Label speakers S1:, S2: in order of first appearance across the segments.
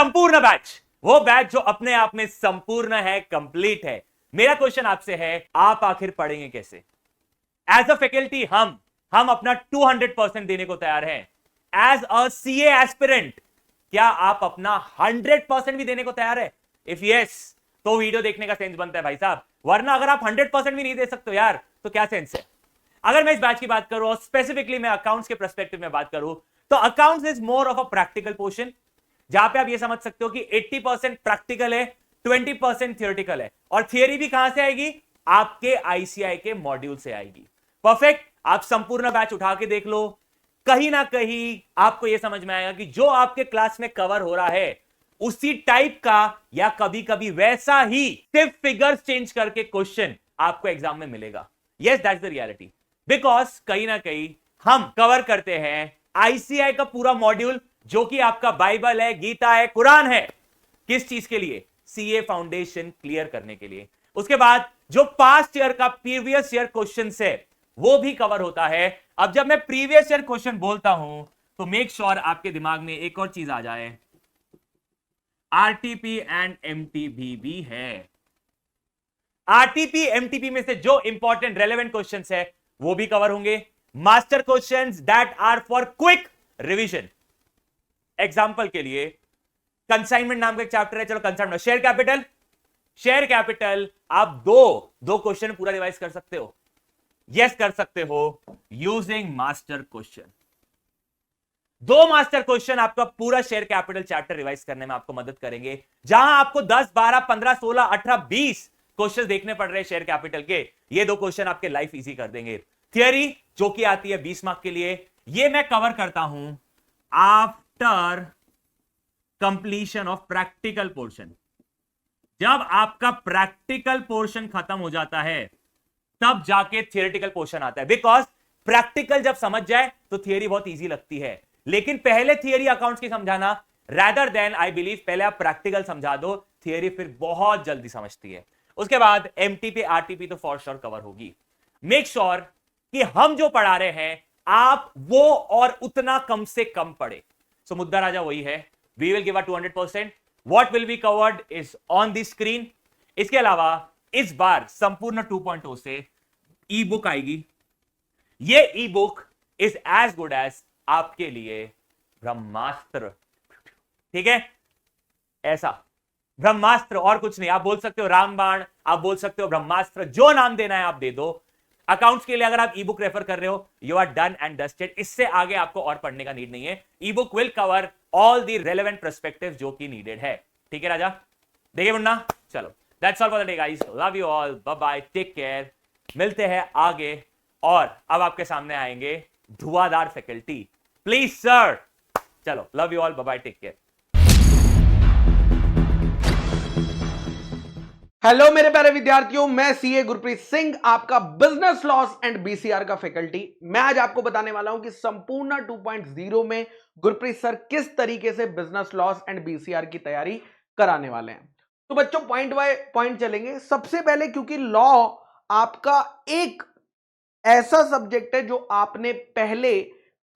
S1: संपूर्ण बैच, वो बैच जो अपने आप में संपूर्ण है, कंप्लीट है। मेरा क्वेश्चन आपसे है, आप आखिर पढ़ेंगे कैसे? एज अ फैकल्टी हम अपना 200% देने को तैयार हैं। एज अ सीए एस्पिरेंट, क्या आप अपना 100% भी देने को तैयार है? इफ यस, तो वीडियो देखने का सेंस बनता है भाई साहब, वरना अगर आप 100% भी नहीं दे सकते हो यार, तो क्या सेंस है? अगर मैं इस बैच की बात करूं और स्पेसिफिकली मैं अकाउंट्स के पर्सपेक्टिव में बात करूं, तो accounts is more of a practical portion, जहां पे आप ये समझ सकते हो कि 80% प्रैक्टिकल है, 20% थियोरेटिकल है। और थियरी भी कहां से आएगी? आपके आईसीआई के मॉड्यूल से आएगी। परफेक्ट। आप संपूर्ण बैच उठा के देख लो, कहीं ना कहीं आपको यह समझ में आएगा कि जो आपके क्लास में कवर हो रहा है उसी टाइप का या कभी कभी वैसा ही सिर्फ फिगर्स चेंज करके क्वेश्चन आपको एग्जाम में मिलेगा। Yes, that's the reality. Because कहीं ना कहीं हम कवर करते हैं आईसीआई का पूरा मॉड्यूल, जो कि आपका बाइबल है, गीता है, कुरान है। किस चीज के लिए? सीए फाउंडेशन क्लियर करने के लिए। उसके बाद जो पास्ट ईयर का प्रीवियस ईयर क्वेश्चन है वो भी कवर होता है। अब जब मैं प्रीवियस ईयर क्वेश्चन बोलता हूं तो मेक श्योर आपके दिमाग में एक और चीज आ जाए, आरटीपी एंड एमटीबी भी है। आरटीपी एमटीपी में से जो इंपॉर्टेंट रेलेवेंट क्वेश्चंस है वो भी कवर होंगे। Master questions that are for quick revision. Example के लिए कंसाइनमेंट नाम का एक चैप्टर है, चलो consignment, share capital. Share capital आप दो क्वेश्चन पूरा रिवाइज कर सकते हो। यस, कर सकते हो, यूजिंग मास्टर क्वेश्चन। दो मास्टर क्वेश्चन आपका पूरा शेयर कैपिटल चैप्टर रिवाइज करने में आपको मदद करेंगे, जहां आपको 10, 12, 15, 16, 18, 20 क्वेश्चन देखने पड़ रहे हैं शेयर कैपिटल के। ये दो क्वेश्चन आपके लाइफ इजी कर देंगे। थियरी जो कि आती है 20 मार्क के लिए, ये मैं कवर करता हूं after completion of practical portion. जब आपका प्रैक्टिकल पोर्शन खत्म हो जाता है तब जाके थियोरेटिकल पोर्शन आता है। बिकॉज प्रैक्टिकल जब समझ जाए तो थियरी बहुत इजी लगती है, लेकिन पहले थियरी अकाउंट्स की समझाना रादर देन आई बिलीव पहले आप प्रैक्टिकल समझा दो, थियरी फिर बहुत जल्दी समझती है। उसके बाद एमटीपी आरटीपी तो फॉर श्योर कवर होगी। मेक श्योर कि हम जो पढ़ा रहे हैं आप वो और उतना कम से कम पढ़े। सो मुद्दा राजा वही है, we will give a 200%। What will be covered is on the screen. इसके अलावा इस बार संपूर्ण 2.0 से ई बुक आएगी। ये e book is as good as आपके लिए ब्रह्मास्त्र। ठीक है, ऐसा ब्रह्मास्त्र और कुछ नहीं। आप बोल सकते हो रामबाण, आप बोल सकते हो ब्रह्मास्त्र, जो नाम देना है आप दे दो। अकाउंट्स के लिए अगर आप ई बुक रेफर कर रहे हो, you are done and dusted. इससे आगे आपको और पढ़ने का नीड नहीं है। E book will cover all the relevant perspective जो कि नीडेड है। ठीक है राजा, देखिए मुन्ना, चलो that's all for the day guys, love you all, bye bye, take care. मिलते हैं आगे, और अब आपके सामने आएंगे धुआंधार फैकल्टी। प्लीज सर, चलो love you all, bye bye, take care.
S2: Hello मेरे प्यारे विद्यार्थियों, मैं सीए गुरप्रीत सिंह, आपका बिजनेस लॉस एंड बीसीआर का फैकल्टी। मैं आज आपको बताने वाला हूं कि संपूर्ण 2.0 में गुरप्रीत सर किस तरीके से बिजनेस लॉस एंड बीसीआर की तैयारी कराने वाले हैं। तो बच्चों पॉइंट बाय पॉइंट चलेंगे। सबसे पहले, क्योंकि लॉ आपका एक ऐसा सब्जेक्ट है जो आपने पहले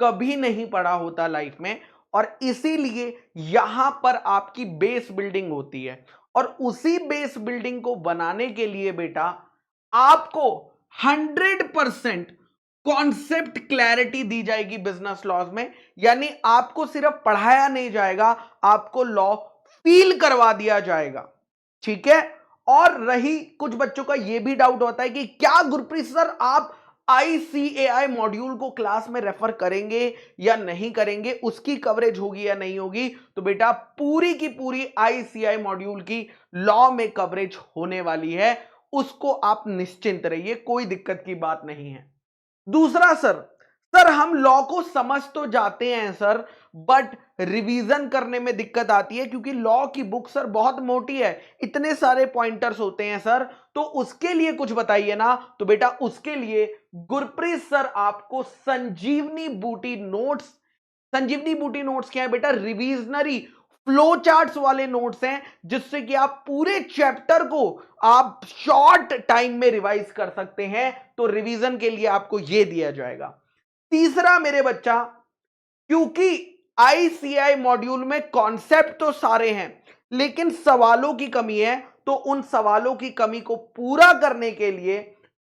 S2: कभी नहीं पढ़ा होता लाइफ में, और इसीलिए यहां पर आपकी बेस बिल्डिंग होती है। और उसी बेस बिल्डिंग को बनाने के लिए बेटा आपको 100% कॉन्सेप्ट क्लैरिटी दी जाएगी बिजनेस लॉज में। यानी आपको सिर्फ पढ़ाया नहीं जाएगा, आपको लॉ फील करवा दिया जाएगा। ठीक है। और रही, कुछ बच्चों का यह भी डाउट होता है कि क्या गुरप्रीत सर आप आईसीएआई मॉड्यूल को क्लास में रेफर करेंगे या नहीं करेंगे, उसकी कवरेज होगी या नहीं होगी। तो बेटा पूरी की पूरी आईसीएआई मॉड्यूल की लॉ में कवरेज होने वाली है, उसको आप निश्चिंत रहिए, कोई दिक्कत की बात नहीं है। दूसरा, सर हम लॉ को समझ तो जाते हैं सर, बट रिवीजन करने में दिक्कत आती है, क्योंकि लॉ की बुक सर बहुत मोटी है, इतने सारे पॉइंटर्स होते हैं सर, तो उसके लिए कुछ बताइए ना। तो बेटा उसके लिए गुरप्रीत सर आपको संजीवनी बूटी नोट्स, संजीवनी बूटी नोट्स क्या है बेटा? रिवीजनरी फ्लो चार्ट्स वाले नोट्स हैं, जिससे कि आप पूरे चैप्टर को आप शॉर्ट टाइम में रिवाइज कर सकते हैं। तो रिवीजन के लिए आपको यह दिया जाएगा। तीसरा मेरे बच्चा, क्योंकि आईसीआई मॉड्यूल में कॉन्सेप्ट तो सारे हैं, लेकिन सवालों की कमी है। तो उन सवालों की कमी को पूरा करने के लिए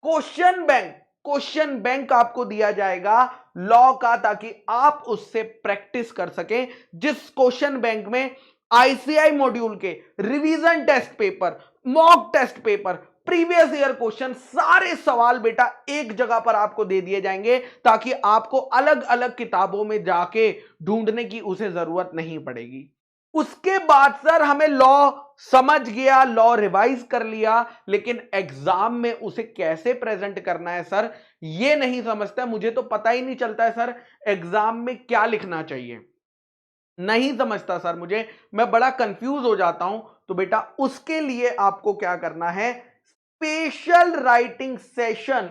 S2: क्वेश्चन बैंक आपको दिया जाएगा लॉ का, ताकि आप उससे प्रैक्टिस कर सकें। जिस क्वेश्चन बैंक में आईसीआई मॉड्यूल के revision test paper, mock test paper, previous year question, सारे सवाल बेटा एक जगह पर आपको दे दिए जाएंगे, ताकि आपको अलग अलग किताबों में जाके ढूंढने की उसे जरूरत नहीं पड़ेगी। उसके बाद सर हमें लॉ समझ गया, लॉ रिवाइज कर लिया, लेकिन एग्जाम में उसे कैसे प्रेजेंट करना है सर ये नहीं समझता। मुझे तो पता ही नहीं चलता है सर एग्जाम में क्या लिखना चाहिए, नहीं समझता सर मुझे, मैं बड़ा कंफ्यूज हो जाता हूं। तो बेटा उसके लिए आपको क्या करना है, special writing session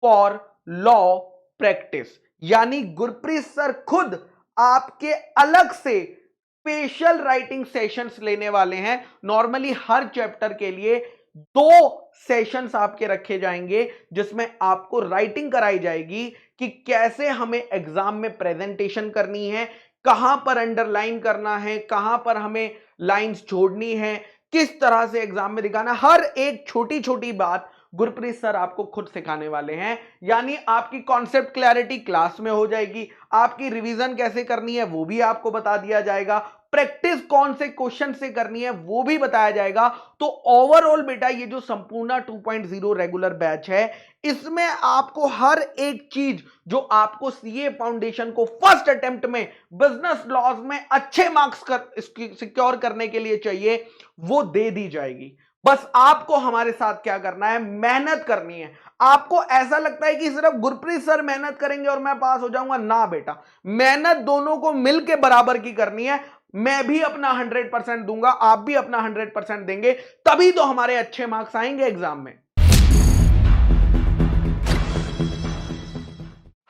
S2: for law practice, यानी गुरप्रीत सर खुद आपके अलग से स्पेशल राइटिंग सेशंस लेने वाले हैं। नॉर्मली हर चैप्टर के लिए 2 सेशंस आपके रखे जाएंगे, जिसमें आपको राइटिंग कराई जाएगी कि कैसे हमें एग्जाम में प्रेजेंटेशन करनी है, कहां पर अंडरलाइन करना है, कहां पर हमें लाइंस छोड़नी है, किस तरह से एग्जाम में दिखाना। हर एक छोटी छोटी बात गुरप्रीत सर आपको खुद सिखाने वाले हैं। यानी आपकी कॉन्सेप्ट क्लैरिटी क्लास में हो जाएगी, आपकी रिवीजन कैसे करनी है वो भी आपको बता दिया जाएगा, प्रैक्टिस कौन से क्वेश्चन से करनी है वो भी बताया जाएगा। तो ओवरऑल बेटा ये जो संपूर्ण 2.0 रेगुलर बैच है, इसमें आपको हर एक चीज जो आपको सीए फाउंडेशन को फर्स्ट अटेम्प्ट में बिजनेस लॉज में अच्छे मार्क्स सिक्योर करने के लिए चाहिए, वो दे दी जाएगी। बस आपको हमारे साथ क्या करना है, मेहनत करनी है। आपको ऐसा लगता है कि सिर्फ गुरप्रीत सर मेहनत करेंगे और मैं पास हो जाऊंगा, ना बेटा, मेहनत दोनों को मिलकर बराबर की करनी है। मैं भी अपना 100% दूंगा, आप भी अपना 100% देंगे, तभी तो हमारे अच्छे मार्क्स आएंगे एग्जाम में।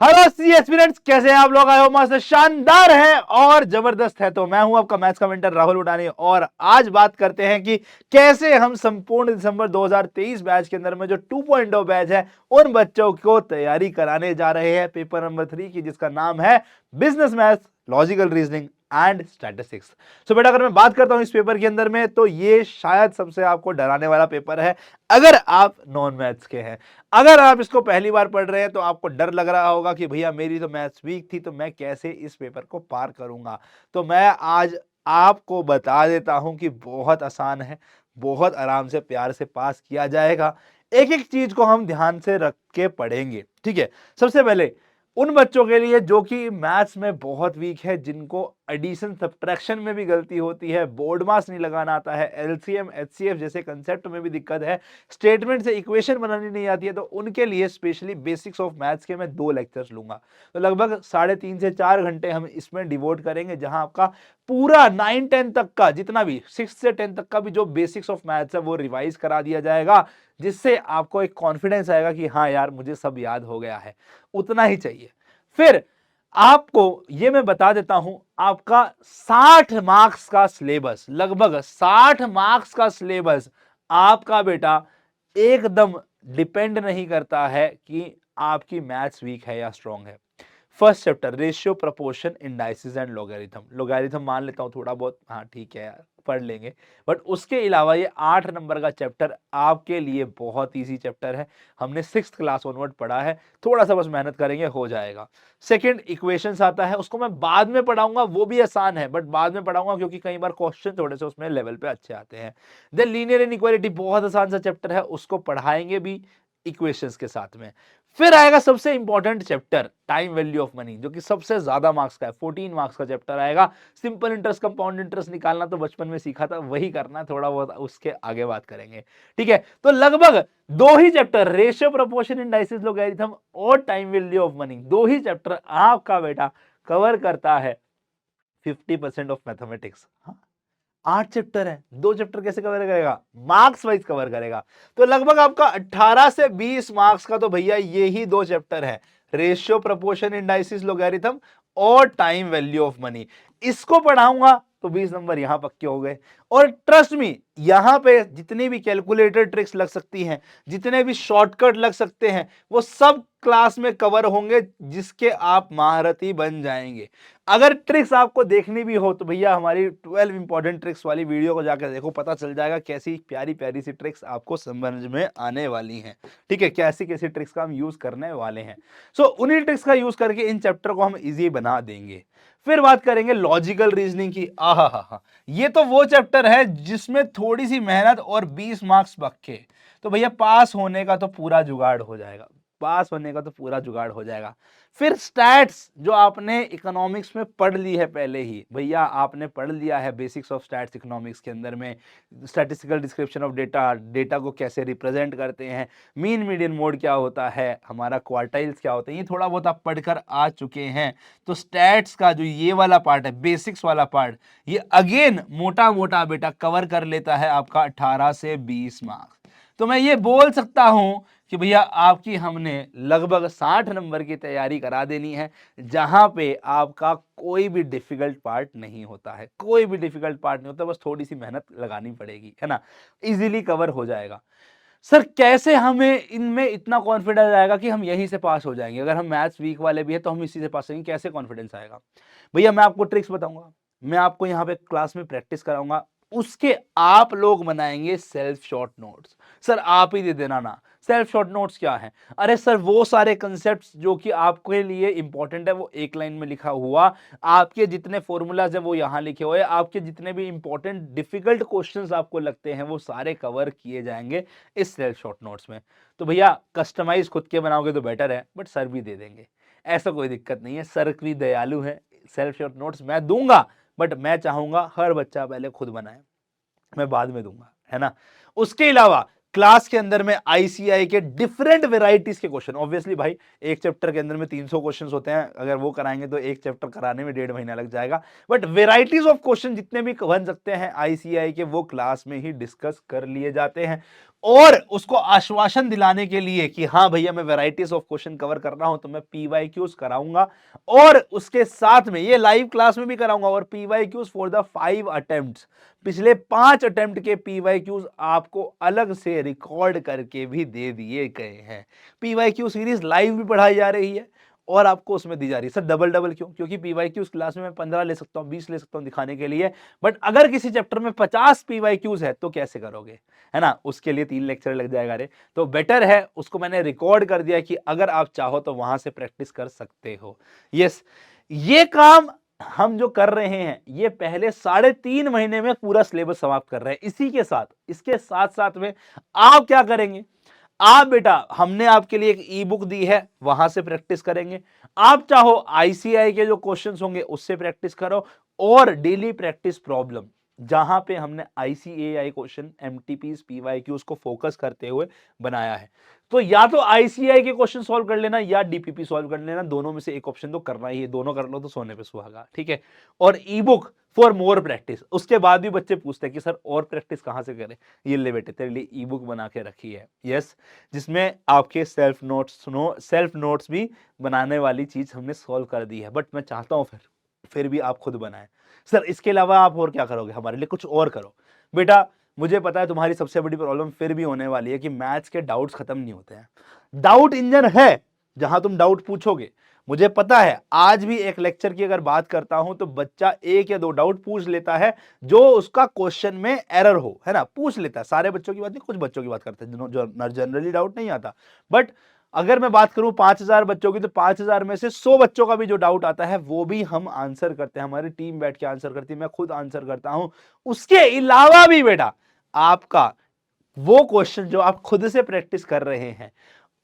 S3: हेलो सी एस्पिरेंट्स, कैसे हैं आप लोग? आए हो मस्त शानदार है और जबरदस्त है। तो मैं हूं आपका मैथ्स का मेंटर राहुल उडानी और आज बात करते हैं कि कैसे हम संपूर्ण दिसंबर 2023 बैच के अंदर में जो 2.0 बैच है उन बच्चों को तैयारी कराने जा रहे हैं पेपर नंबर 3 की, जिसका नाम है business maths, logical reasoning and statistics. So बेटा अगर मैं बात करता हूं इस पेपर के अंदर में, तो ये शायद सबसे आपको डराने वाला पेपर है अगर आप नॉन मैथ्स के हैं। अगर आप इसको पहली बार पढ़ रहे हैं तो आपको डर लग रहा होगा कि भैया मेरी तो मैथ्स वीक थी, तो मैं कैसे इस पेपर को पार करूंगा। तो मैं आज आपको बता देता हूं कि बहुत आसान है, बहुत आराम से प्यार से पास किया जाएगा। एक एक चीज को हम ध्यान से रख के पढ़ेंगे, ठीक है। सबसे पहले उन बच्चों के लिए जो कि मैथ्स में बहुत वीक है, जिनको एडिशन सब्ट्रैक्शन में भी गलती होती है, बोर्ड मास नहीं लगाना आता है, एलसीएम एचसीएफ जैसे कंसेप्ट में भी दिक्कत है, स्टेटमेंट से इक्वेशन बनानी नहीं आती है, तो उनके लिए स्पेशली बेसिक्स ऑफ मैथ्स के मैं 2 लेक्चर्स लूंगा। तो लगभग 3.5 से 4 घंटे हम इसमें डिवोट करेंगे, जहां आपका पूरा 9-10 तक का जितना भी 6 से 10 तक का भी जो बेसिक्स ऑफ मैथ्स है वो रिवाइज करा दिया जाएगा, जिससे आपको एक कॉन्फिडेंस आएगा कि हाँ यार मुझे सब याद हो गया है। उतना ही चाहिए। फिर आपको ये मैं बता देता हूं, आपका 60 मार्क्स का सिलेबस, लगभग 60 मार्क्स का सिलेबस आपका बेटा एकदम डिपेंड नहीं करता है कि आपकी मैथ्स वीक है या स्ट्रांग है। First chapter ratio, proportion, indices and logarithm. Logarithm मान लेता हूं थोड़ा बहुत, हाँ ठीक है यार पढ़ लेंगे, बट उसके अलावा ये 8 नंबर का चैप्टर आपके लिए बहुत इजी चैप्टर है। हमने 6th क्लास ऑनवर्ड पढ़ा है, थोड़ा सा बस मेहनत करेंगे हो जाएगा। सेकंड इक्वेशंस आता है, उसको मैं बाद में पढ़ाऊंगा, वो भी आसान है बट बाद में पढ़ाऊंगा क्योंकि कई बार क्वेश्चन थोड़े से उसमें लेवल पे अच्छे आते हैं। देन लीनियर इनइक्वालिटी बहुत आसान सा चैप्टर है, उसको पढ़ाएंगे भी इक्वेशंस के साथ में। फिर आएगा सबसे important chapter time value of money, जो कि सबसे ज्यादा मार्क्स का है, 14 मार्क्स का चैप्टर आएगा। सिंपल इंटरेस्ट, कंपाउंड इंटरेस्ट निकालना तो बचपन में सीखा था, वही करना थोड़ा बहुत, उसके आगे बात करेंगे, ठीक है। तो लगभग 2 ही chapter, ratio, proportion, indices, logarithm और टाइम वैल्यू ऑफ मनी, 2 ही चैप्टर आपका बेटा कवर करता है 50% ऑफ मैथमेटिक्स। 8 चैप्टर है, 2 चैप्टर कैसे कवर करेगा? मार्क्स वाइज कवर करेगा। तो लगभग आपका 18 से 20 मार्क्स का तो भैया ये ही 2 चैप्टर है, रेशियो, प्रोपोर्शन, इंडाइसिस, लॉगरिथम और टाइम वैल्यू ऑफ मनी। इसको पढ़ाऊंगा तो 20 नंबर यहां पक्के हो गए। और ट्रस्ट मी, यहां पे जितनी भी कैलकुलेटर ट्रिक्स लग सकती हैं, जितने भी शॉर्टकट लग सकते हैं, वो सब क्लास में कवर होंगे, जिसके आप महारथी बन जाएंगे। अगर ट्रिक्स आपको देखनी भी हो तो भैया हमारी 12 इंपॉर्टेंट ट्रिक्स वाली वीडियो को जाकर देखो, पता चल जाएगा कैसी प्यारी प्यारी सी ट्रिक्स आपको समझ में आने वाली हैं। ठीक है, कैसी कैसी ट्रिक्स का हम यूज करने वाले हैं। सो उन्हीं ट्रिक्स का यूज करके इन चैप्टर को हम इजी बना देंगे। फिर बात करेंगे लॉजिकल रीजनिंग की। आहा हा, ये तो वो चैप्टर है जिसमें थोड़ी सी मेहनत और 20 मार्क्स पक्के, तो भैया पास होने का तो पूरा जुगाड़ हो जाएगा, पास होने का तो पूरा जुगाड़ हो जाएगा। फिर स्टैट्स, जो आपने इकोनॉमिक्स में पढ़ ली है पहले ही, भैया आपने पढ़ लिया है बेसिक्स ऑफ स्टैट्स इकोनॉमिक्स के अंदर में, statistical description of data, data को कैसे रिप्रेजेंट करते हैं, मीन मीडियन मोड क्या होता है, हमारा क्वार्टाइल्स क्या होते हैं, ये थोड़ा बहुत आप पढ़कर आ चुके हैं। तो स्टैट्स का जो ये वाला पार्ट है, बेसिक्स वाला पार्ट, ये अगेन मोटा मोटा बेटा कवर कर लेता है आपका 18 से 20 मार्क्स। तो मैं ये बोल सकता हूं कि भैया आपकी हमने लगभग 60 नंबर की तैयारी करा देनी है, जहां पे आपका कोई भी डिफिकल्ट पार्ट नहीं होता है, कोई भी डिफिकल्ट पार्ट नहीं होता, बस थोड़ी सी मेहनत लगानी पड़ेगी, है ना, इजीली कवर हो जाएगा। सर कैसे हमें इनमें इतना कॉन्फिडेंस आएगा कि हम यहीं से पास हो जाएंगे? अगर हम मैथ्स वीक वाले भी है तो हम इसी से पास होंगे, कैसे कॉन्फिडेंस आएगा? भैया मैं आपको ट्रिक्स बताऊंगा, मैं आपको यहाँ पे क्लास में प्रैक्टिस कराऊंगा, उसके आप लोग बनाएंगे सेल्फ शॉर्ट नोट्स। सर आप ही दे देना ना, सेल्फ शॉर्ट नोट्स क्या है? अरे सर वो सारे कंसेप्ट्स जो कि आपके लिए इंपॉर्टेंट है वो एक लाइन में लिखा हुआ, आपके जितने फॉर्मूलाज है वो यहाँ लिखे हुए, आपके जितने भी इंपॉर्टेंट डिफिकल्ट क्वेश्चंस आपको लगते हैं वो सारे कवर किए जाएंगे इस सेल्फ शॉर्ट नोट्स में। तो भैया कस्टमाइज खुद के बनाओगे तो बेटर है, बट सर भी दे देंगे, ऐसा कोई दिक्कत नहीं है, सर भी दयालु है। सेल्फ शॉर्ट नोट्स मैं दूंगा, बट मैं चाहूंगा हर बच्चा पहले खुद बनाए, मैं बाद में दूंगा, है ना। उसके अलावा क्लास के अंदर में आईसीआई के डिफरेंट वेराइटीज के क्वेश्चन, ऑब्वियसली भाई एक चैप्टर के अंदर में 300 क्वेश्चंस होते हैं, अगर वो कराएंगे तो एक चैप्टर कराने में 1.5 महीना लग जाएगा, बट वेराइटीज ऑफ क्वेश्चन जितने भी बन सकते हैं आईसीआई के, वो क्लास में ही डिस्कस कर लिए जाते हैं। और उसको आश्वासन दिलाने के लिए कि हाँ भैया मैं वेराइटीज ऑफ क्वेश्चन कवर कर रहा हूं, तो मैं पीवाईक्यूज कराऊंगा, और उसके साथ में ये लाइव क्लास में भी कराऊंगा, और पीवाईक्यूज फॉर द 5 अटेम्प्ट्स, पिछले 5 अटेम्प्ट के पीवाईक्यूज आपको अलग से रिकॉर्ड करके भी दे दिए गए हैं। पीवाईक्यू सीरीज लाइव भी पढ़ाई जा रही है और आपको उसमें दी जा रही है। सर डबल डबल क्यों? क्योंकि पीवाईक्यूज क्लास में मैं 15 ले सकता हूं, 20 ले सकता हूं दिखाने के लिए, बट अगर किसी चैप्टर में 50 पीवाईक्यूज है तो कैसे करोगे, है ना, उसके लिए 3 लेक्चर लग जाएगा। रे तो बेटर है उसको मैंने रिकॉर्ड कर दिया कि अगर आप चाहो तो वहां से प्रैक्टिस कर सकते हो। यस, ये काम हम जो कर रहे हैं ये पहले 3.5 महीने में पूरा सिलेबस समाप्त कर रहे हैं। इसी के साथ, इसके साथ साथ में आप क्या करेंगे, आप बेटा हमने आपके लिए एक ई बुक दी है, वहां से प्रैक्टिस करेंगे। आप चाहो आईसीआई के जो क्वेश्चंस होंगे उससे प्रैक्टिस करो, और डेली प्रैक्टिस प्रॉब्लम जहां पे हमने आईसीएआई क्वेश्चन, एमटीपीज, पीवाईक्यूज को फोकस करते हुए बनाया है। तो या तो आईसीआई के क्वेश्चन सॉल्व कर लेना या डीपीपी सॉल्व कर लेना, दोनों में से एक ऑप्शन तो करना ही है, दोनों कर लो तो सोने पे सुहागा, ठीक है। और ई बुक फॉर मोर प्रैक्टिस। उसके बाद भी बच्चे पूछते हैं कि सर और प्रैक्टिस कहां से करें, ये ले बेटे तेरे लिए ई बुक बना के रखी है, यस, जिसमें आपके सेल्फ नोट्स भी बनाने वाली चीज हमने सॉल्व कर दी है। बट मैं चाहता हूं फिर भी आप खुद बनाएं। सर इसके अलावा आप और क्या करोगे? हमारे लिए कुछ और करो। बेटा मुझे पता है तुम्हारी सबसे बड़ी प्रॉब्लम फिर भी होने वाली है कि मैथ्स के डाउट्स खत्म नहीं होते हैं। डाउट इंजन है जहां तुम डाउट पूछोगे, मुझे पता है। आज भी एक लेक्चर की अगर बात करता हूं तो बच्चा 1 या 2 डाउट पूछ लेता है जो उसका क्वेश्चन में एरर हो, है ना, पूछ लेता है। सारे बच्चों की बात नहीं, कुछ बच्चों की बात करते हैं जो जनरली डाउट नहीं आता। बट अगर मैं बात करूं 5000 बच्चों की, तो 5000 में से 100 बच्चों का भी जो डाउट आता है वो भी हम आंसर करते हैं, हमारी टीम बैठ के आंसर करती है, मैं खुद आंसर करता हूं। उसके अलावा भी बेटा आपका वो क्वेश्चन जो आप खुद से प्रैक्टिस कर रहे हैं,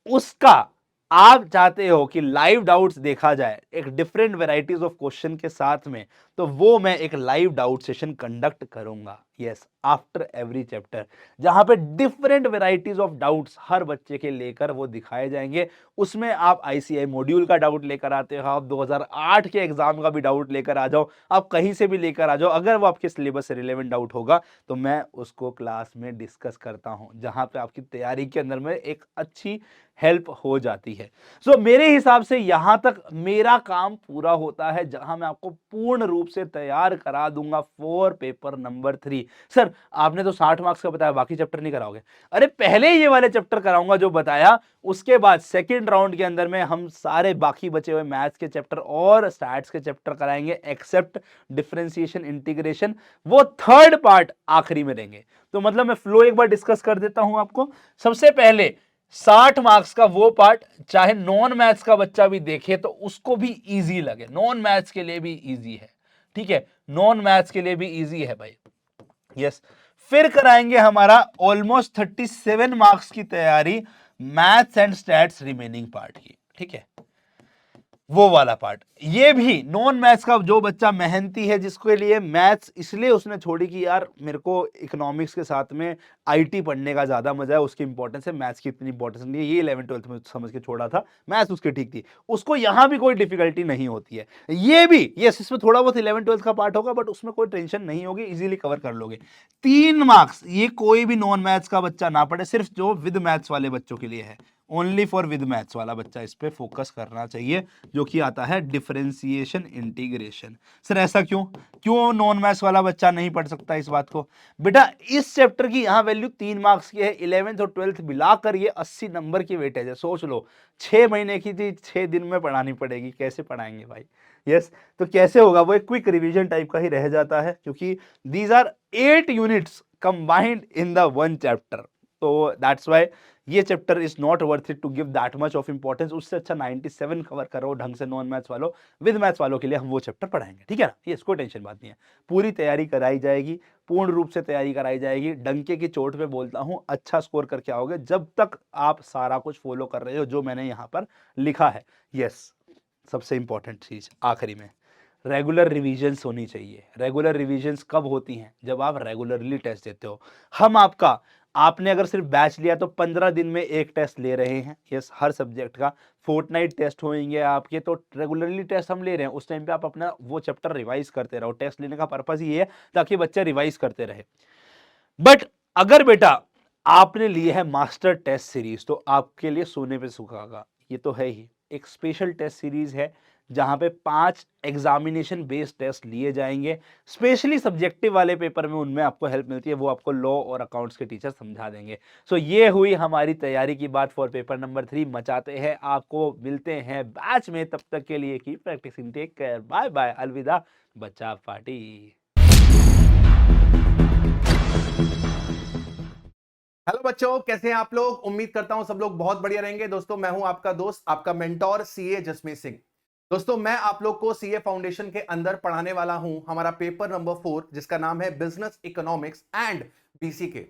S3: उसका आप चाहते हो कि लाइव डाउट्स देखा जाए एक डिफरेंट वैरायटीज ऑफ क्वेश्चन के साथ में, तो वो मैं एक लाइव डाउट सेशन कंडक्ट करूंगा, यस, आफ्टर एवरी चैप्टर, जहां पे डिफरेंट वैरायटीज ऑफ डाउट्स हर बच्चे के लेकर वो दिखाए जाएंगे। उसमें आप आईसीआई मॉड्यूल का डाउट लेकर आते हो, आप 2008 के एग्जाम का भी डाउट लेकर आ जाओ, आप कहीं से भी लेकर आ जाओ, अगर वो आपके सिलेबस से रिलेवेंट डाउट होगा तो मैं उसको क्लास में डिस्कस करता हूं, जहां पे आपकी तैयारी के अंदर में एक अच्छी हेल्प हो जाती है। सो मेरे हिसाब से यहां तक मेरा काम पूरा होता है, जहां मैं आपको पूर्ण रूप से तैयार करा दूंगा फॉर पेपर नंबर 3। सर आपने तो 60 मार्क्स का बताया, बाकी चैप्टर नहीं कराओगे? अरे पहले ये वाले चैप्टर कराऊंगा जो बताया, उसके बाद सेकंड राउंड के अंदर में हम सारे बाकी बचे हुए मैथ्स के चैप्टर और स्टैट्स के चैप्टर कराएंगे, एक्सेप्ट डिफरेंशिएशन इंटीग्रेशन, वो थर्ड पार्ट आखिरी में देंगे। तो मतलब मैं फ्लो एक बार डिस्कस कर देता हूं आपको। सबसे पहले 60 मार्क्स का वो पार्ट चाहे नॉन मैथ्स का बच्चा भी देखे तो उसको भी इजी लगे, नॉन मैथ्स के लिए भी इजी है, ठीक है, नॉन मैथ्स के लिए भी इजी है भाई। यस, फिर कराएंगे हमारा ऑलमोस्ट 37 मार्क्स की तैयारी maths and stats remaining part की, ठीक है, वो वाला पार्ट। ये भी नॉन मैथ्स का जो बच्चा मेहनती है, जिसके लिए मैथ्स इसलिए उसने छोड़ी कि यार मेरे को इकोनॉमिक्स के साथ में आईटी पढ़ने का ज्यादा मजा है, उसकी इंपॉर्टेंस है, मैथ्स की इतनी इंपॉर्टेंस नहीं है, ये 11th-12th में समझ के छोड़ा था, मैथ्स उसकी ठीक थी, उसको यहां भी कोई डिफिकल्टी नहीं होती है। ये भी यस, इसमें थोड़ा बहुत 11th-12th का पार्ट होगा, बट उसमें कोई टेंशन नहीं होगी, इजीली कवर कर लोगे। 3 मार्क्स ये कोई भी नॉन मैथ्स का बच्चा ना पढ़े, सिर्फ जो विद मैथ्स वाले बच्चों के लिए है, ओनली फॉर विद मैथ्स वाला बच्चा इस पे फोकस करना चाहिए, जो कि आता है डिफरेंशिएशन इंटीग्रेशन। सर ऐसा क्यों, क्यों नॉन मैथ्स वाला बच्चा नहीं पढ़ सकता इस बात को? बेटा इस चैप्टर की यहां वैल्यू 3 मार्क्स की है, 11th और 12th मिलाकर ये 80 नंबर की वेटेज है। सोच लो 6 महीने की थी, 6 दिन में पढ़ानी पड़ेगी, कैसे पढ़ाएंगे भाई? यस, तो कैसे होगा? वो एक क्विक रिवीजन टाइप का ही रह जाता है, क्योंकि these are 8 units combined in the one chapter. तो दैट्स वाई ये chapter is not worth it to give that much of importance. उससे अच्छा 97 कवर करो ढंग से नॉन मैथ्स वालों, विद मैथ्स वालों के लिए हम वो चैप्टर पढ़ाएंगे, ठीक है ना? ये इसको टेंशन बात नहीं है, पूरी तैयारी कराई जाएगी, पूर्ण रूप से तैयारी कराई जाएगी, डंके की चोट पे बोलता हूं, अच्छा स्कोर करके आओगे जब तक आप सारा कुछ फॉलो कर रहे हो जो मैंने यहाँ पर लिखा है। यस, सबसे इंपॉर्टेंट चीज आखिरी में, रेगुलर रिविजन्स होनी चाहिए। रेगुलर रिविजन्स कब होती हैं? जब आप रेगुलरली टेस्ट देते हो। हम आपने अगर सिर्फ बैच लिया तो 15 दिन में एक टेस्ट ले रहे हैं, यस, हर सब्जेक्ट का फोर्टनाइट टेस्ट होंगे आपके, तो रेगुलरली टेस्ट हम ले रहे हैं। उस टाइम पे आप अपना वो चैप्टर रिवाइज करते रहो, टेस्ट लेने का पर्पस ये है ताकि बच्चे रिवाइज करते रहे। बट अगर बेटा आपने लिए है मास्टर टेस्ट सीरीज, तो आपके लिए सोने पे सुहागा, ये तो है ही। एक स्पेशल टेस्ट सीरीज है जहां पे 5 एग्जामिनेशन बेस्ड टेस्ट लिए जाएंगे, स्पेशली सब्जेक्टिव वाले पेपर में उनमें आपको हेल्प मिलती है, वो आपको लॉ और अकाउंट्स के टीचर समझा देंगे। सो ये हुई हमारी तैयारी की बात फॉर पेपर नंबर 3। मचाते हैं, आपको मिलते हैं बैच में, तब तक के लिए की practising, take care, bye bye, अलविदा, बच्चा पार्टी।
S2: हेलो बच्चों, कैसे हैं आप लोग? उम्मीद करता हूं सब लोग बहुत बढ़िया रहेंगे। दोस्तों मैं हूं आपका दोस्त, आपका मेंटोर सीए जसमीत सिंह। दोस्तों मैं आप लोग को सीए फाउंडेशन के अंदर पढ़ाने वाला हूं हमारा पेपर नंबर 4, जिसका नाम है बिजनेस इकोनॉमिक्स एंड बीसीके।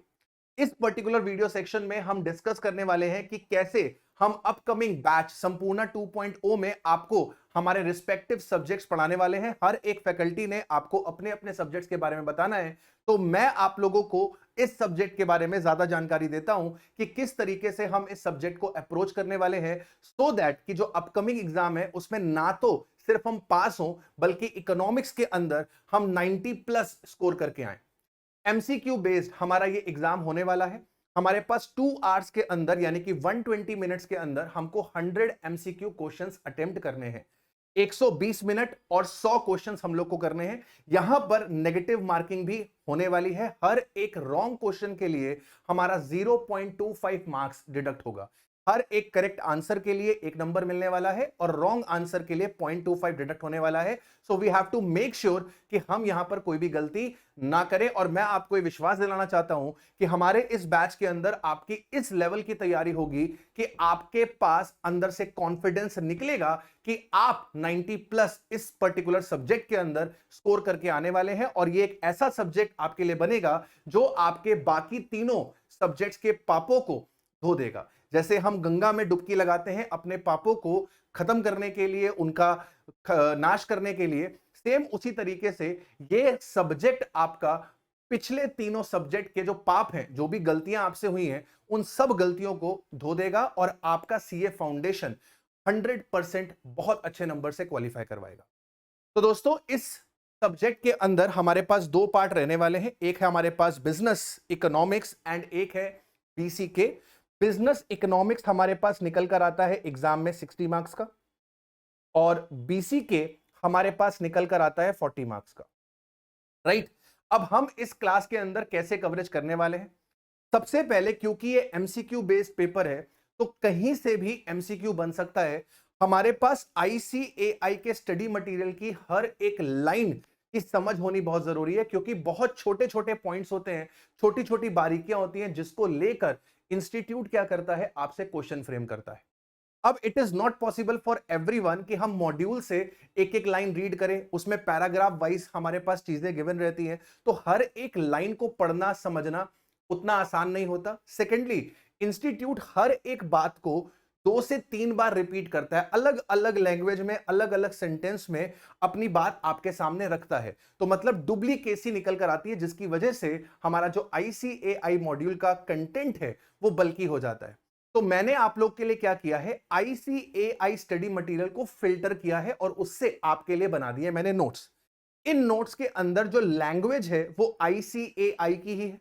S2: इस पर्टिकुलर वीडियो सेक्शन में हम डिस्कस करने वाले हैं कि कैसे हम अपकमिंग बैच संपूर्ण 2.0 में आपको हमारे रिस्पेक्टिव सब्जेक्ट्स पढ़ाने वाले हैं। हर एक फैकल्टी ने आपको अपने अपने सब्जेक्ट्स के बारे में बताना है, तो मैं आप लोगों को इस सब्जेक्ट के बारे में ज्यादा जानकारी देता हूं कि किस तरीके से हम इस सब्जेक्ट को अप्रोच करने वाले हैं, सो दैट कि जो अपकमिंग एग्जाम है उसमें ना तो सिर्फ हम पास हों, बल्कि इकोनॉमिक्स के अंदर हम 90+ स्कोर करके आए। एमसीक्यू बेस्ड हमारा ये एग्जाम होने वाला है। हमारे पास 2 आवर्स के अंदर, यानी कि 120 मिनट्स के अंदर हमको 100 एमसीक्यू क्वेश्चंस अटेम्प्ट करने हैं। 120 मिनट और 100 क्वेश्चंस हम लोग को करने हैं। यहां पर नेगेटिव मार्किंग भी होने वाली है। हर एक रॉन्ग क्वेश्चन के लिए हमारा 0.25 मार्क्स डिडक्ट होगा। हर एक करेक्ट आंसर के लिए 1 नंबर मिलने वाला है और रॉन्ग आंसर के लिए 0.25 डिडक्ट होने वाला है। So we have to make sure कि हम यहां पर कोई भी गलती ना करें। और मैं आपको ये विश्वास दिलाना चाहता हूं कि हमारे इस बैच के अंदर आपकी इस लेवल की तैयारी होगी कि आपके पास अंदर से कॉन्फिडेंस निकलेगा कि आप 90+ इस पर्टिकुलर सब्जेक्ट के अंदर स्कोर करके आने वाले हैं। और ये एक ऐसा सब्जेक्ट आपके लिए बनेगा जो आपके बाकी तीनों सब्जेक्ट्स के पापों को धो देगा। जैसे हम गंगा में डुबकी लगाते हैं अपने पापों को खत्म करने के लिए, उनका नाश करने के लिए, सेम उसी तरीके से ये सब्जेक्ट आपका पिछले तीनों सब्जेक्ट के जो पाप हैं, जो भी गलतियां आपसे हुई हैं, उन सब गलतियों को धो देगा और आपका सीए फाउंडेशन 100% बहुत अच्छे नंबर से क्वालिफाई करवाएगा। तो दोस्तों इस सब्जेक्ट के अंदर हमारे पास 2 पार्ट रहने वाले हैं। एक है हमारे पास बिजनेस इकोनॉमिक्स एंड एक है बीसीके। बिजनेस इकोनॉमिक्स हमारे पास निकल कर आता है एग्जाम में 60 मार्क्स का, और बीसीके हमारे पास निकल कर आता है 40 मार्क्स का, राइट।
S4: अब हम इस क्लास के अंदर कैसे कवरेज करने वाले हैं? सबसे पहले, क्योंकि ये एमसीक्यू बेस्ड पेपर है, तो कहीं से भी एमसीक्यू बन सकता है। हमारे पास आईसीएआई के स्टडी मटेरियल की हर एक लाइन की समझ होनी बहुत जरूरी है, क्योंकि बहुत छोटे छोटे पॉइंट्स होते हैं, छोटी छोटी बारीकियां होती हैं, जिसको लेकर इंस्टीट्यूट क्या करता है, आपसे क्वेश्चन फ्रेम करता है। अब it is not possible for everyone कि हम मॉड्यूल से एक एक लाइन रीड करें, उसमें पैराग्राफ वाइज हमारे पास चीजें गिवन रहती हैं, तो हर एक लाइन को पढ़ना समझना उतना आसान नहीं होता। सेकेंडली, इंस्टीट्यूट हर एक बात को 2 से 3 बार रिपीट करता है, अलग अलग लैंग्वेज में, अलग अलग सेंटेंस में अपनी बात आपके सामने रखता है। तो मतलब डुप्लीकेसी निकल कर आती है, जिसकी वजह से हमारा जो आईसीएआई मॉड्यूल का कंटेंट है वो बल्कि हो जाता है। तो मैंने आप लोग के लिए क्या किया है, आईसीएआई स्टडी मटेरियल को फिल्टर किया है और उससे आपके लिए बना दिए मैंने नोट्स। इन नोट्स के अंदर जो लैंग्वेज है वो आईसीएआई की ही है,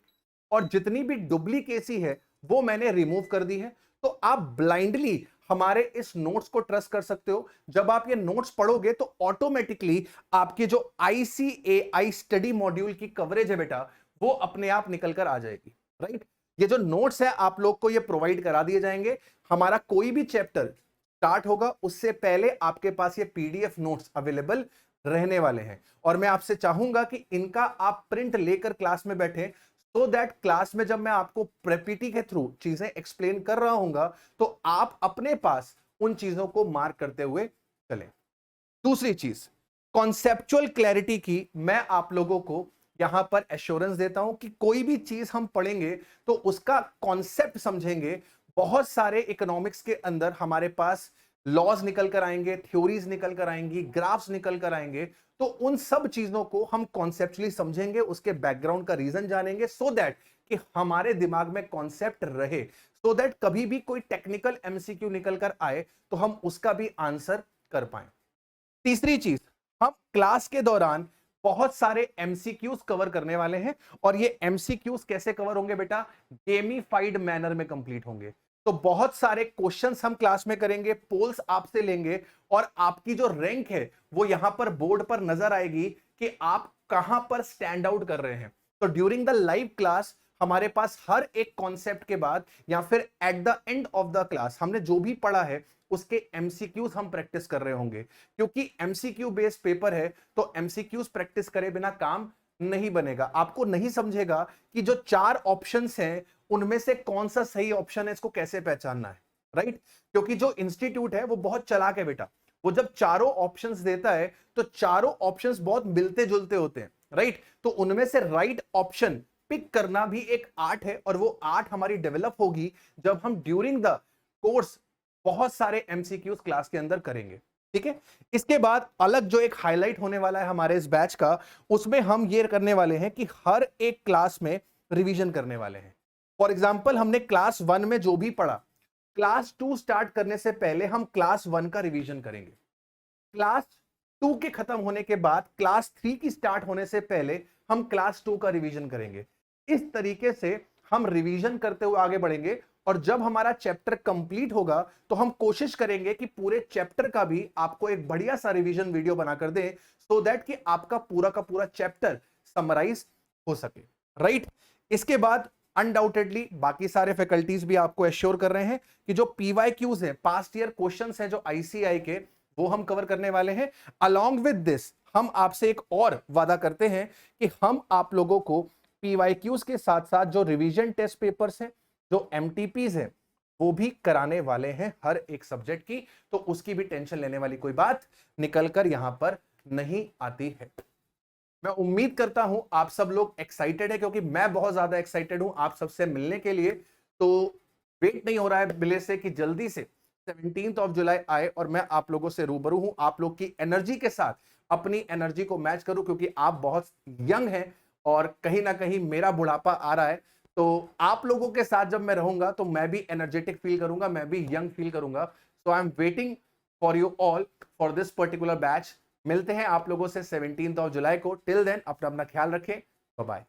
S4: और जितनी भी डुप्लीकेसी है वो मैंने रिमूव कर दी है। तो आप ब्लाइंडली हमारे इस नोट्स को ट्रस्ट कर सकते हो। जब आप ये नोट्स पढ़ोगे तो ऑटोमेटिकली आपके जो आईसीएआई स्टडी मॉड्यूल की कवरेज है बेटा, वो अपने आप निकल कर आ जाएगी। राइट, ये जो नोट्स है आप लोग को ये प्रोवाइड करा दिए जाएंगे। हमारा कोई भी चैप्टर स्टार्ट होगा उससे पहले आपके पास ये पीडीएफ नोट्स अवेलेबल रहने वाले हैं, और मैं आपसे चाहूंगा कि इनका आप प्रिंट लेकर क्लास में बैठे, सो दैट क्लास में जब मैं आपको पीपीटी के थ्रू चीजें एक्सप्लेन कर रहा हूंगा तो आप अपने पास उन चीजों को मार्क करते हुए चलें। दूसरी चीज, कॉन्सेप्चुअल क्लैरिटी की मैं आप लोगों को यहां पर एश्योरेंस देता हूं कि कोई भी चीज हम पढ़ेंगे तो उसका कॉन्सेप्ट समझेंगे। बहुत सारे इकोनॉमिक्स के अंदर हमारे पास लॉज निकल कर आएंगे, थ्योरीज निकल कर आएंगी, ग्राफ्स निकल कर आएंगे, तो उन सब चीजों को हम कॉन्सेप्चुअली समझेंगे, उसके बैकग्राउंड का रीजन जानेंगे, सो दैट कि हमारे दिमाग में कॉन्सेप्ट रहे, सो दैट कभी भी कोई टेक्निकल एमसीक्यू निकल कर आए तो हम उसका भी आंसर कर पाए। तीसरी चीज, हम क्लास के दौरान बहुत सारे एमसीक्यूज कवर करने वाले हैं, और ये एमसीक्यूज कैसे कवर होंगे बेटा, गेमिफाइड मैनर में कंप्लीट होंगे। तो बहुत सारे क्वेश्चंस हम क्लास में करेंगे, पोल्स आपसे लेंगे, और आपकी जो रैंक है वो यहां पर बोर्ड पर नजर आएगी कि आप कहां पर स्टैंड आउट कर रहे हैं। तो ड्यूरिंग द लाइव क्लास हमारे पास हर एक कॉन्सेप्ट के बाद या फिर at the end of the class हमने जो भी पढ़ा है उसके एमसीक्यूज हम प्रैक्टिस कर रहे होंगे, क्योंकि एमसीक्यू बेस्ड पेपर है तो एमसीक्यूज प्रैक्टिस करे बिना काम नहीं बनेगा। आपको नहीं समझेगा कि जो 4 ऑप्शंस हैं उनमें से कौन सा सही ऑप्शन है, इसको कैसे पहचानना है। राइट, क्योंकि जो इंस्टीट्यूट है वो बहुत चालाक है बेटा, वो जब चारों ऑप्शंस देता है तो चारों ऑप्शंस बहुत मिलते जुलते होते हैं। राइट, तो उनमें से राइट ऑप्शन पिक करना भी एक आर्ट है, और वो आर्ट हमारी डेवलप होगी जब हम ड्यूरिंग द कोर्स बहुत सारे एमसीक्यूज क्लास के अंदर करेंगे। ठीक है, इसके बाद अलग जो एक हाईलाइट होने वाला है हमारे इस बैच का, उसमें हम ये करने वाले हैं कि हर एक क्लास में रिवीजन करने वाले हैं। फॉर एग्जाम्पल, हमने क्लास 1 में जो भी पढ़ा, क्लास 2 स्टार्ट करने से पहले हम क्लास 1 का रिवीजन करेंगे। क्लास 2 के खत्म होने के बाद क्लास 3 की स्टार्ट होने से पहले हम क्लास 2 का रिवीजन करेंगे। इस तरीके से हम रिवीजन करते हुए आगे बढ़ेंगे, और जब हमारा चैप्टर कंप्लीट होगा तो हम कोशिश करेंगे कि पूरे चैप्टर का भी आपको एक बढ़िया सा रिवीजन वीडियो बनाकर दें, सो दैट कि आपका पूरा का पूरा चैप्टर समराइज हो सके। राइट, इसके बाद अनडाउटेडली बाकी सारे फैकल्टीज भी आपको एश्योर कर रहे हैं कि जो पीवाईक्यूज है, पास्ट ईयर क्वेश्चंस हैं जो आईसीआई के, वो हम कवर करने वाले हैं। अलोंग विद दिस हम आपसे एक और वादा करते हैं कि हम आप लोगों को पीवाईक्यूज के साथ साथ जो रिवीजन टेस्ट पेपर्स हैं, जो एमटीपीज है, वो भी कराने वाले हैं हर एक सब्जेक्ट की, तो उसकी भी टेंशन लेने वाली कोई बात निकलकर यहां पर नहीं आती है। मैं उम्मीद करता हूं आप सब लोग एक्साइटेड है, क्योंकि मैं बहुत ज्यादा एक्साइटेड हूं आप सबसे मिलने के लिए। तो वेट नहीं हो रहा है मिले से कि जल्दी से 17th ऑफ जुलाई आए और मैं आप लोगों से रूबरू हूं, आप लोग की एनर्जी के साथ अपनी एनर्जी को मैच करूं, क्योंकि आप बहुत यंग हैं और कहीं ना कहीं मेरा बुढ़ापा आ रहा है। तो आप लोगों के साथ जब मैं रहूंगा तो मैं भी एनर्जेटिक फील करूंगा, मैं भी यंग फील करूंगा। So I am waiting for you all for this particular batch. मिलते हैं आप लोगों से 17th ऑफ जुलाई को। टिल देन अपना ख्याल रखें, बाय बाय।